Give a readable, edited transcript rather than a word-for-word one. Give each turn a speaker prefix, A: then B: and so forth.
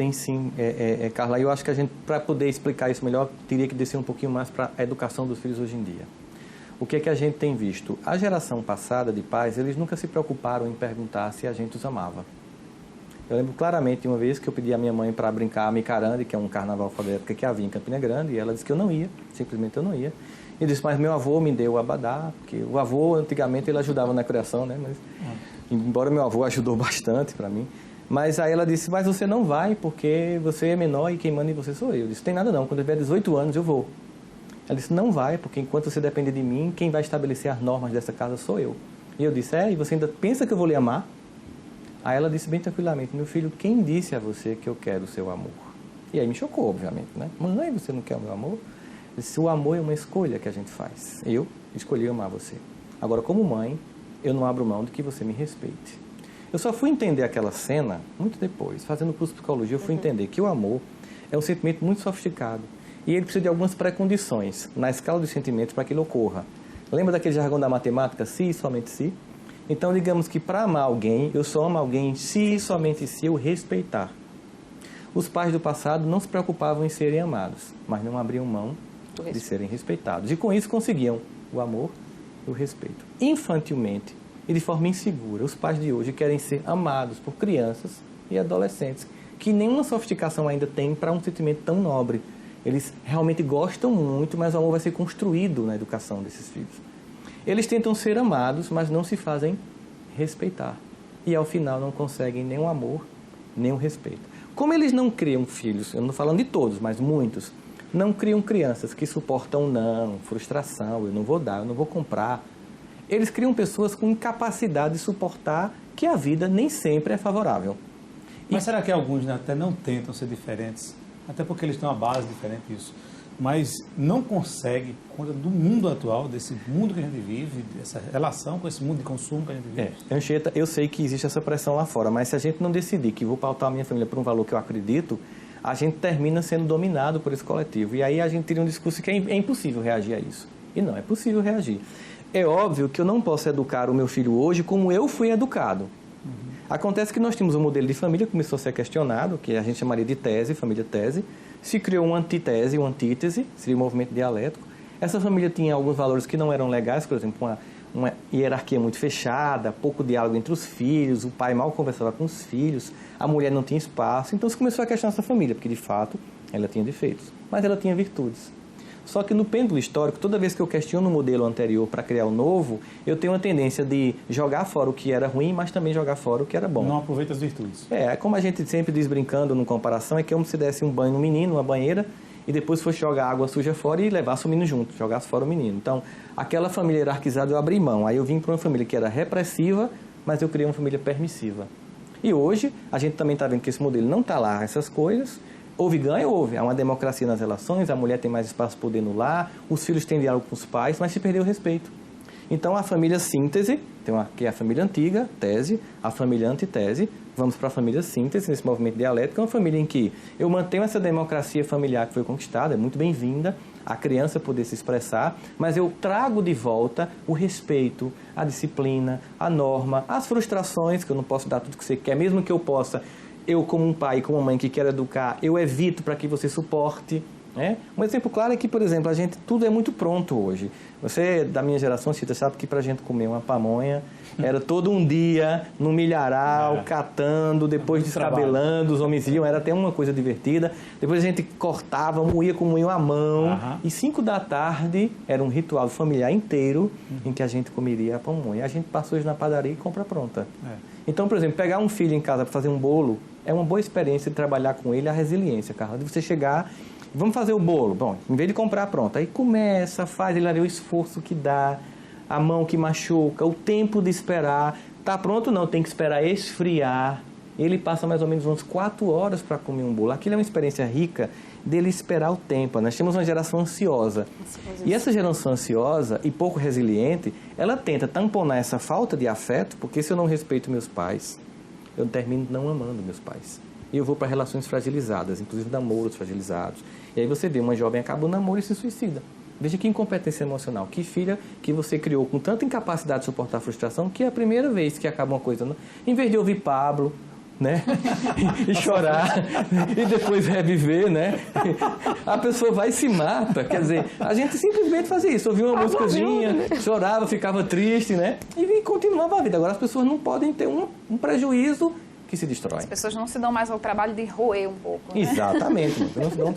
A: Tem sim, Carla. Eu acho que a gente, para poder explicar isso melhor, teria que descer um pouquinho mais para a educação dos filhos hoje em dia. O que é que a gente tem visto? A geração passada de pais, eles nunca se preocuparam em perguntar se a gente os amava. Eu lembro claramente de uma vez que eu pedi à minha mãe para brincar a Micarande, que é um carnaval fora da época que havia em Campina Grande, e ela disse que eu não ia, simplesmente eu não ia. E disse, mas meu avô me deu o abadá, porque o avô, antigamente, ele ajudava na criação, né? Mas, embora meu avô ajudou bastante para mim. Mas aí ela disse, mas você não vai, porque você é menor e quem manda em você sou eu. Eu disse, tem nada não, quando eu tiver 18 anos eu vou. Ela disse, não vai, porque enquanto você depende de mim, quem vai estabelecer as normas dessa casa sou eu. E eu disse, e você ainda pensa que eu vou lhe amar? Aí ela disse bem tranquilamente, meu filho, quem disse a você que eu quero o seu amor? E aí me chocou, obviamente, né? Mãe, você não quer o meu amor? Eu disse, o amor é uma escolha que a gente faz. Eu escolhi amar você. Agora, como mãe, eu não abro mão de que você me respeite. Eu só fui entender aquela cena muito depois. Fazendo curso de psicologia, eu fui entender que o amor é um sentimento muito sofisticado. E ele precisa de algumas pré-condições na escala dos sentimentos para que ele ocorra. Lembra daquele jargão da matemática, se e somente se? Então, digamos que para amar alguém, eu só amo alguém se e somente se eu respeitar. Os pais do passado não se preocupavam em serem amados, mas não abriam mão de serem respeitados. E com isso conseguiam o amor e o respeito. Infantilmente e de forma insegura, os pais de hoje querem ser amados por crianças e adolescentes, que nenhuma sofisticação ainda tem para um sentimento tão nobre. Eles realmente gostam muito, mas o amor vai ser construído na educação desses filhos. Eles tentam ser amados, mas não se fazem respeitar. E ao final não conseguem nem o amor, nem o respeito. Como eles não criam filhos, eu não estou falando de todos, mas muitos, não criam crianças que suportam não, frustração, eu não vou dar, eu não vou comprar. Eles criam pessoas com incapacidade de suportar que a vida nem sempre é favorável.
B: Mas será que alguns até não tentam ser diferentes? Até porque eles têm uma base diferente disso. Mas não conseguem, por conta do mundo atual, desse mundo que a gente vive, dessa relação com esse mundo de consumo que a gente vive.
A: Anchieta, eu sei que existe essa pressão lá fora, mas se a gente não decidir que vou pautar a minha família por um valor que eu acredito, a gente termina sendo dominado por esse coletivo. E aí a gente teria um discurso que é impossível reagir a isso. E não, é possível reagir. É óbvio que eu não posso educar o meu filho hoje como eu fui educado. Acontece que nós tínhamos um modelo de família que começou a ser questionado, que a gente chamaria de tese, família tese. Se criou uma antitese, uma antítese, seria o movimento dialético. Essa família tinha alguns valores que não eram legais, por exemplo, uma hierarquia muito fechada, pouco diálogo entre os filhos, o pai mal conversava com os filhos, a mulher não tinha espaço. Então se começou a questionar essa família, porque de fato ela tinha defeitos, mas ela tinha virtudes. Só que no pêndulo histórico, toda vez que eu questiono o modelo anterior para criar o novo, eu tenho uma tendência de jogar fora o que era ruim, mas também jogar fora o que era bom.
B: Não aproveita as virtudes.
A: Como a gente sempre diz brincando no comparação, é que como se desse um banho no menino, uma banheira, e depois fosse jogar água suja fora e levasse o menino junto, jogasse fora o menino. Então, aquela família hierarquizada eu abri mão. Aí eu vim para uma família que era repressiva, mas eu criei uma família permissiva. E hoje, a gente também está vendo que esse modelo não está lá, essas coisas. Houve ganho? Houve. Há uma democracia nas relações, a mulher tem mais espaço para poder no lar, os filhos têm diálogo com os pais, mas se perdeu o respeito. Então, a família síntese, que é a família antiga, tese, a família antitese, vamos para a família síntese, nesse movimento dialético, é uma família em que eu mantenho essa democracia familiar que foi conquistada, é muito bem-vinda, a criança poder se expressar, mas eu trago de volta o respeito, a disciplina, a norma, as frustrações, que eu não posso dar tudo que você quer, mesmo que eu possa. Eu, como um pai, como uma mãe que quer educar, eu evito para que você suporte. Um exemplo claro é que, por exemplo, tudo é muito pronto hoje. Você, da minha geração, Cita, sabe que para a gente comer uma pamonha era todo um dia no milharal, catando, depois descabelando, os homens iam, era até uma coisa divertida. Depois a gente cortava, moía com moinho à mão. E 5 da tarde era um ritual familiar inteiro em que a gente comeria a pamonha. A gente passa hoje na padaria e compra pronta. Então, por exemplo, pegar um filho em casa para fazer um bolo é uma boa experiência de trabalhar com ele a resiliência, Carla. De você chegar, vamos fazer o bolo. Bom, em vez de comprar pronto, aí começa, faz, ele vai ver o esforço que dá, a mão que machuca, o tempo de esperar. Tá pronto? Não, tem que esperar esfriar. Ele passa mais ou menos umas 4 horas para comer um bolo. Aquilo é uma experiência rica dele esperar o tempo. Nós temos uma geração ansiosa. E essa geração ansiosa e pouco resiliente, ela tenta tamponar essa falta de afeto, porque se eu não respeito meus pais, eu termino não amando meus pais. E eu vou para relações fragilizadas, inclusive namoros fragilizados. E aí você vê uma jovem acaba o namoro e se suicida. Veja que incompetência emocional. Que filha que você criou com tanta incapacidade de suportar a frustração, que é a primeira vez que acaba uma coisa. Em vez de ouvir Pablo, né? E chorar, e depois reviver, né? A pessoa vai e se mata. Quer dizer, a gente simplesmente fazia isso. Ouvia uma músicazinha, chorava, ficava triste, né? E continuava a vida. Agora as pessoas não podem ter um prejuízo que se destrói.
C: As pessoas não se dão mais ao trabalho de roer um pouco, né?
A: Exatamente. Não se dão